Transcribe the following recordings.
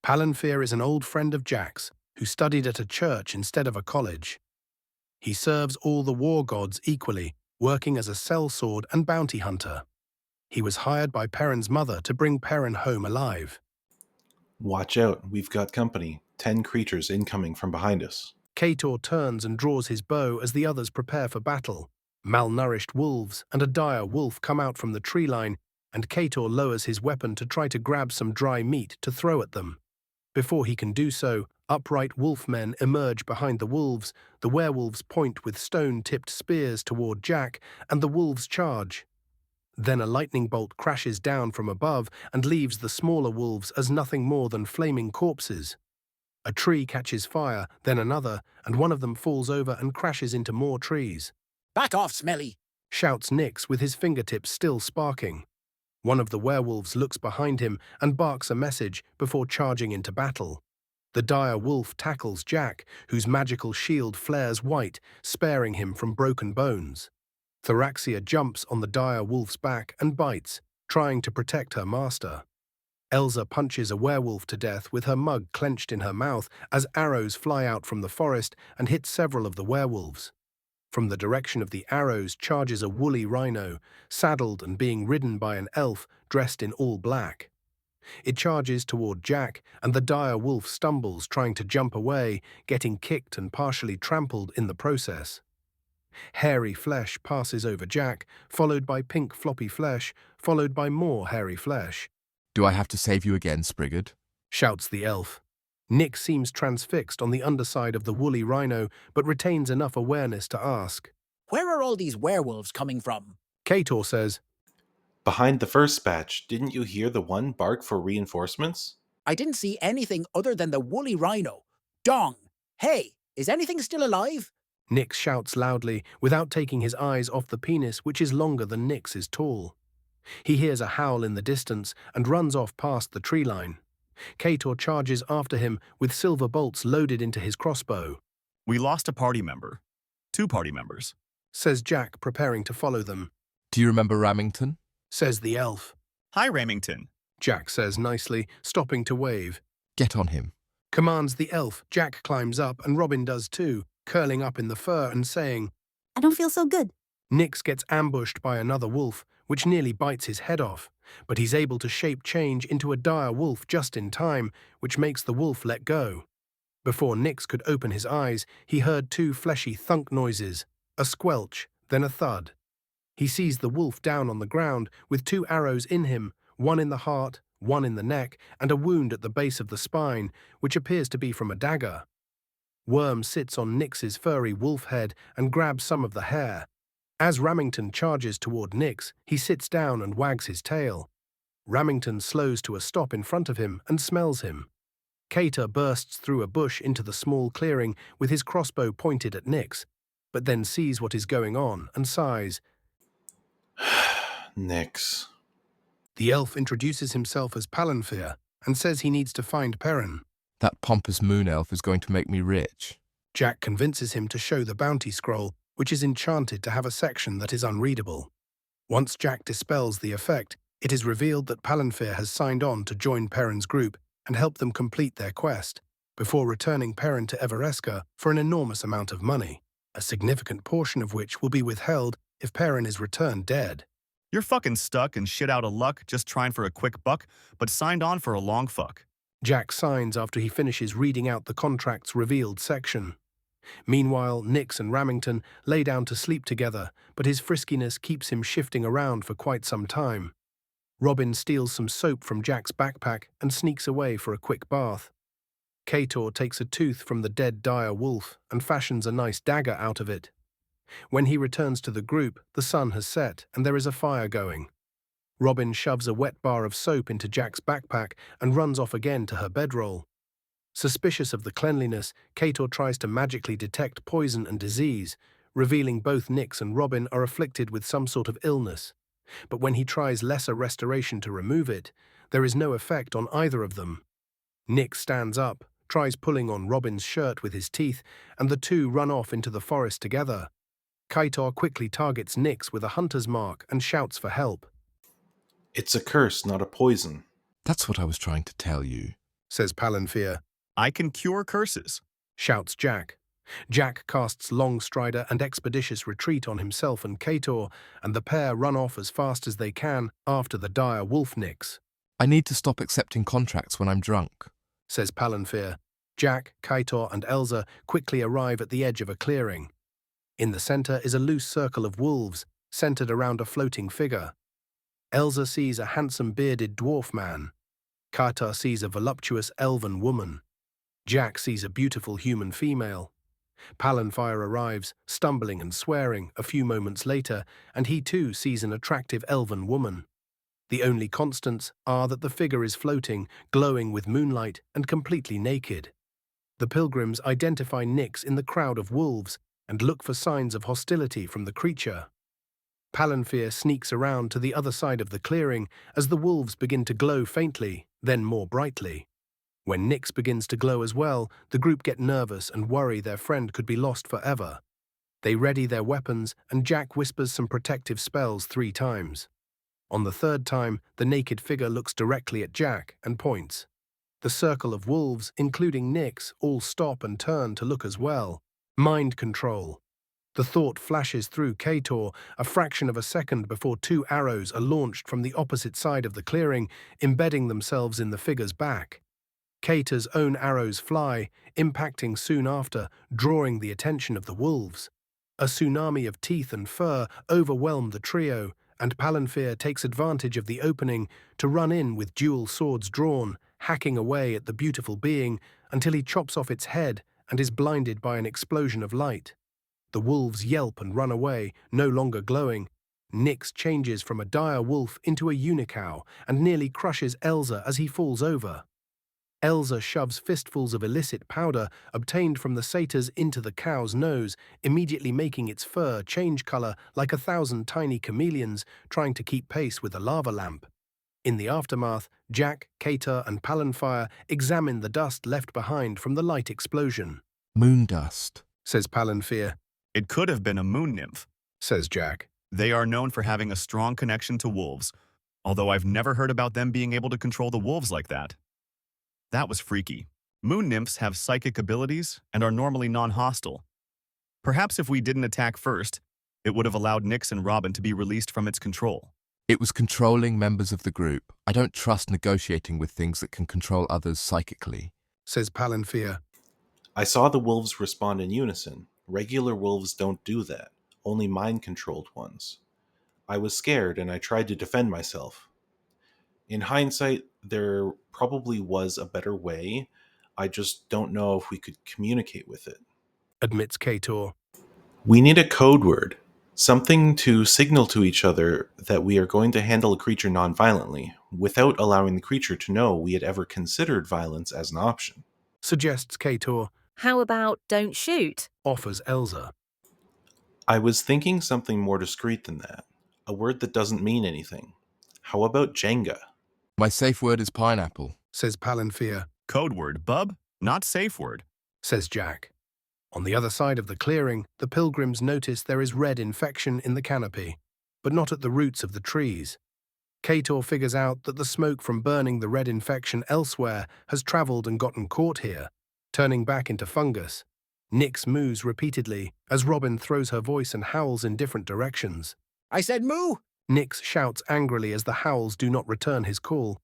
Palantir is an old friend of Jack's who studied at a church instead of a college. He serves all the war gods equally, working as a sellsword and bounty hunter. He was hired by Perrin's mother to bring Perrin home alive. Watch out, we've got company. 10 creatures incoming from behind us. Kator turns and draws his bow as the others prepare for battle. Malnourished wolves and a dire wolf come out from the tree line, and Kator lowers his weapon to try to grab some dry meat to throw at them. Before he can do so, upright wolfmen emerge behind the wolves, the werewolves point with stone-tipped spears toward Jack, and the wolves charge. Then a lightning bolt crashes down from above and leaves the smaller wolves as nothing more than flaming corpses. A tree catches fire, then another, and one of them falls over and crashes into more trees. "Back off, Smelly!" shouts Nyx with his fingertips still sparking. One of the werewolves looks behind him and barks a message before charging into battle. The dire wolf tackles Jack, whose magical shield flares white, sparing him from broken bones. Thoraxia jumps on the dire wolf's back and bites, trying to protect her master. Elsa punches a werewolf to death with her mug clenched in her mouth as arrows fly out from the forest and hit several of the werewolves. From the direction of the arrows charges a woolly rhino, saddled and being ridden by an elf dressed in all black. It charges toward Jack, and the dire wolf stumbles trying to jump away, getting kicked and partially trampled in the process. Hairy flesh passes over Jack, followed by pink floppy flesh, followed by more hairy flesh. "Do I have to save you again, Sprigid?" shouts the elf. Nick seems transfixed on the underside of the woolly rhino, but retains enough awareness to ask. "Where are all these werewolves coming from?" Kator says, Behind the first batch, didn't you hear the one bark for reinforcements? "I didn't see anything other than the woolly rhino. Dong! Hey, is anything still alive?" Nick shouts loudly, without taking his eyes off the penis, which is longer than Nick's is tall. He hears a howl in the distance and runs off past the tree line. Kator charges after him with silver bolts loaded into his crossbow. "We lost a party member. 2 party members," says Jack, preparing to follow them. "Do you remember Ramington?" says the elf. "Hi, Ramington." Jack says nicely, stopping to wave. "Get on him." Commands the elf. Jack climbs up, and Robin does too, curling up in the fur and saying, "I don't feel so good." Nyx gets ambushed by another wolf, which nearly bites his head off, but he's able to shape change into a dire wolf just in time, which makes the wolf let go. Before Nyx could open his eyes, he heard 2 fleshy thunk noises, a squelch, then a thud. He sees the wolf down on the ground with 2 arrows in him, one in the heart, one in the neck, and a wound at the base of the spine, which appears to be from a dagger. Worm sits on Nyx's furry wolf head and grabs some of the hair. As Ramington charges toward Nyx, he sits down and wags his tail. Ramington slows to a stop in front of him and smells him. Kator bursts through a bush into the small clearing with his crossbow pointed at Nyx, but then sees what is going on and sighs. Nyx. The elf introduces himself as Palantir and says he needs to find Perrin. "That pompous moon elf is going to make me rich." Jack convinces him to show the bounty scroll, which is enchanted to have a section that is unreadable. Once Jack dispels the effect, it is revealed that Palantir has signed on to join Perrin's group and help them complete their quest, before returning Perrin to Evereska for an enormous amount of money, a significant portion of which will be withheld if Perrin is returned dead. "You're fucking stuck and shit out of luck just trying for a quick buck, but signed on for a long fuck." Jack signs after he finishes reading out the contract's revealed section. Meanwhile, Nyx and Ramington lay down to sleep together, but his friskiness keeps him shifting around for quite some time. Robin steals some soap from Jack's backpack and sneaks away for a quick bath. Kator takes a tooth from the dead dire wolf and fashions a nice dagger out of it. When he returns to the group, the sun has set and there is a fire going. Robin shoves a wet bar of soap into Jack's backpack and runs off again to her bedroll. Suspicious of the cleanliness, Kator tries to magically detect poison and disease, revealing both Nyx and Robin are afflicted with some sort of illness. But when he tries lesser restoration to remove it, there is no effect on either of them. Nyx stands up, tries pulling on Robin's shirt with his teeth, and the two run off into the forest together. Kator quickly targets Nyx with a hunter's mark and shouts for help. It's a curse, not a poison, "That's what I was trying to tell you," says Palanfear. I can cure curses. Shouts Jack. Jack casts Long Strider and Expeditious Retreat on himself and Kator, and the pair run off as fast as they can after the dire wolf Nix, I need to stop accepting contracts when I'm drunk. says Palanfear. Jack, Kator, and Elsa quickly arrive at the edge of a clearing. In the center is a loose circle of wolves, centered around a floating figure. Elsa sees a handsome bearded dwarf man. Kator sees a voluptuous elven woman. Jack sees a beautiful human female. Palanfear arrives, stumbling and swearing, a few moments later, and he too sees an attractive elven woman. The only constants are that the figure is floating, glowing with moonlight, and completely naked. The pilgrims identify Nix in the crowd of wolves and look for signs of hostility from the creature. Palanfear sneaks around to the other side of the clearing as the wolves begin to glow faintly, then more brightly. When Nix begins to glow as well, the group get nervous and worry their friend could be lost forever. They ready their weapons, and Jack whispers some protective spells 3 times. On the 3rd time, the naked figure looks directly at Jack and points. The circle of wolves, including Nix, all stop and turn to look as well. Mind control. The thought flashes through Kator a fraction of a second before 2 arrows are launched from the opposite side of the clearing, embedding themselves in the figure's back. Kator's own arrows fly, impacting soon after, drawing the attention of the wolves. A tsunami of teeth and fur overwhelm the trio, and Palanfear takes advantage of the opening to run in with dual swords drawn, hacking away at the beautiful being until he chops off its head and is blinded by an explosion of light. The wolves yelp and run away, no longer glowing. Nix changes from a dire wolf into a unicow and nearly crushes Elsa as he falls over. Elsa shoves fistfuls of illicit powder obtained from the satyrs into the cow's nose, immediately making its fur change color like 1,000 tiny chameleons trying to keep pace with a lava lamp. In the aftermath, Jack, Kator, and Palanfear examine the dust left behind from the light explosion. Moon dust, Says Palanfear. It could have been a moon nymph. Says Jack. They are known for having a strong connection to wolves, although I've never heard about them being able to control the wolves like that. That was freaky. Moon nymphs have psychic abilities and are normally non-hostile. Perhaps if we didn't attack first, it would have allowed Nix and Robin to be released from its control. It was controlling members of the group. I don't trust negotiating with things that can control others psychically. Says Palanfear. I saw the wolves respond in unison. Regular wolves don't do that, only mind-controlled ones. I was scared and I tried to defend myself. In hindsight, there probably was a better way. I just don't know if we could communicate with it. Admits Kator. We need a code word. Something to signal to each other that we are going to handle a creature non-violently, without allowing the creature to know we had ever considered violence as an option. Suggests Kator. How about don't shoot? Offers Elsa. I was thinking something more discreet than that. A word that doesn't mean anything. How about Jenga? My safe word is pineapple. Says Palanfear. Code word, bub, not safe word. Says Jack. On the other side of the clearing, the pilgrims notice there is red infection in the canopy, but not at the roots of the trees. Kator figures out that the smoke from burning the red infection elsewhere has traveled and gotten caught here, turning back into fungus. Nix moos repeatedly as Robin throws her voice and howls in different directions. I said moo! Nix shouts angrily as the howls do not return his call.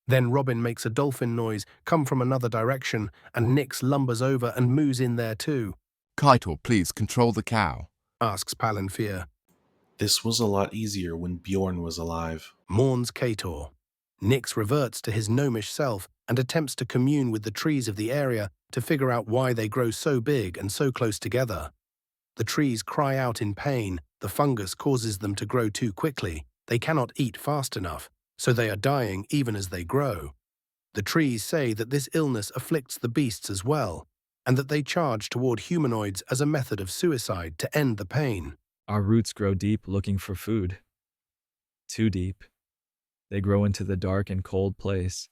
Then Robin makes a dolphin noise come from another direction, and Nix lumbers over and moos in there too. Kator, please control the cow. Asks Palanfear. This was a lot easier when Bjorn was alive. Mourns Kator. Nix reverts to his gnomish self and attempts to commune with the trees of the area to figure out why they grow so big and so close together. The trees cry out in pain. The fungus causes them to grow too quickly. They cannot eat fast enough, so they are dying even as they grow. The trees say that this illness afflicts the beasts as well, and that they charge toward humanoids as a method of suicide to end the pain. Our roots grow deep looking for food. Too deep. They grow into the dark and cold place.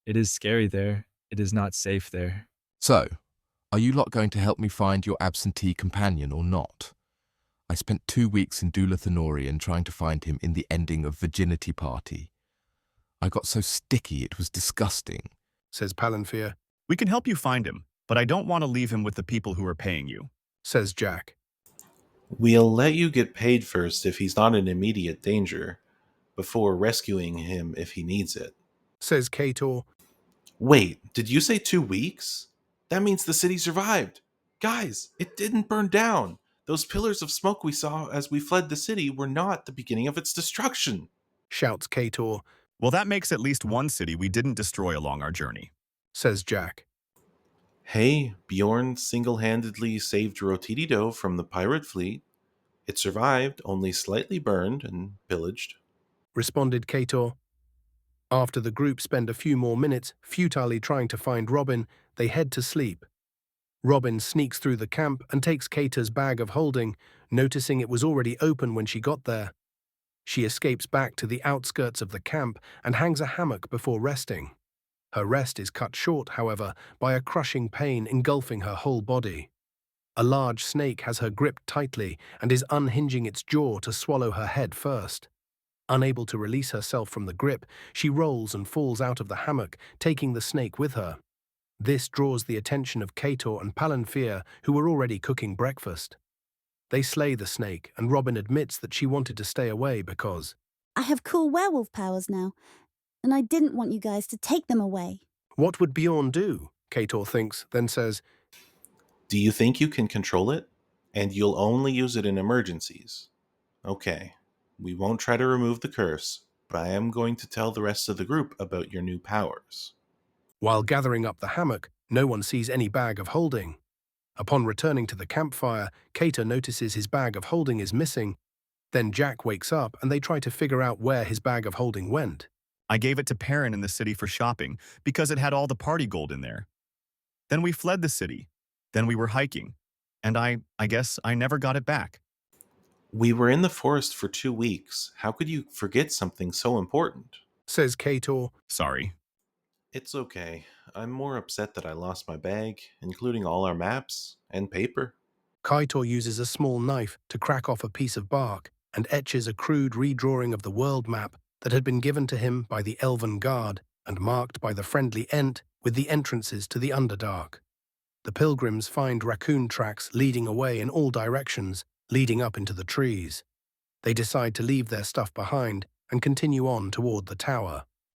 It is scary there. It is not safe there. So, are you lot going to help me find your absentee companion or not? I spent 2 weeks in Dula Thenorian trying to find him in the ending of Virginity Party. I got so sticky it was disgusting. says Palantir, We can help you find him, but I don't want to leave him with the people who are paying you. says Jack, We'll let you get paid first if he's not in immediate danger, before rescuing him if he needs it. says Kator, Wait, did you say 2 weeks? That means the city survived. Guys, it didn't burn down. Those pillars of smoke we saw as we fled the city were not the beginning of its destruction. shouts Kator, Well, that makes at least one city we didn't destroy along our journey. says Jack, Hey, Bjorn single-handedly saved Rotidido from the pirate fleet. It survived, only slightly burned and pillaged. responded Kator. After the group spend a few more minutes futilely trying to find Robin, they head to sleep. Robin sneaks through the camp and takes Kator's bag of holding, noticing it was already open when she got there. She escapes back to the outskirts of the camp and hangs a hammock before resting. Her rest is cut short, however, by a crushing pain engulfing her whole body. A large snake has her gripped tightly and is unhinging its jaw to swallow her head first. Unable to release herself from the grip, she rolls and falls out of the hammock, taking the snake with her. This draws the attention of Kator and Palantir, who were already cooking breakfast. They slay the snake, and Robin admits that she wanted to stay away because, I have cool werewolf powers now, and I didn't want you guys to take them away. what would Bjorn do? Kator thinks, then says, Do you think you can control it? And you'll only use it in emergencies. Okay, we won't try to remove the curse, but I am going to tell the rest of the group about your new powers. While gathering up the hammock, no one sees any bag of holding. Upon returning to the campfire, Kator notices his bag of holding is missing. Then Jack wakes up and they try to figure out where his bag of holding went. I gave it to Perrin in the city for shopping because it had all the party gold in there. Then we fled the city. Then we were hiking. And I guess I never got it back. We were in the forest for 2 weeks. How could you forget something so important? Says Kator, Sorry. It's okay. I'm more upset that I lost my bag, including all our maps and paper. Kator uses a small knife to crack off a piece of bark and etches a crude redrawing of the world map that had been given to him by the Elven Guard and marked by the friendly Ent with the entrances to the Underdark. The pilgrims find raccoon tracks leading away in all directions, leading up into the trees. They decide to leave their stuff behind and continue on toward the tower.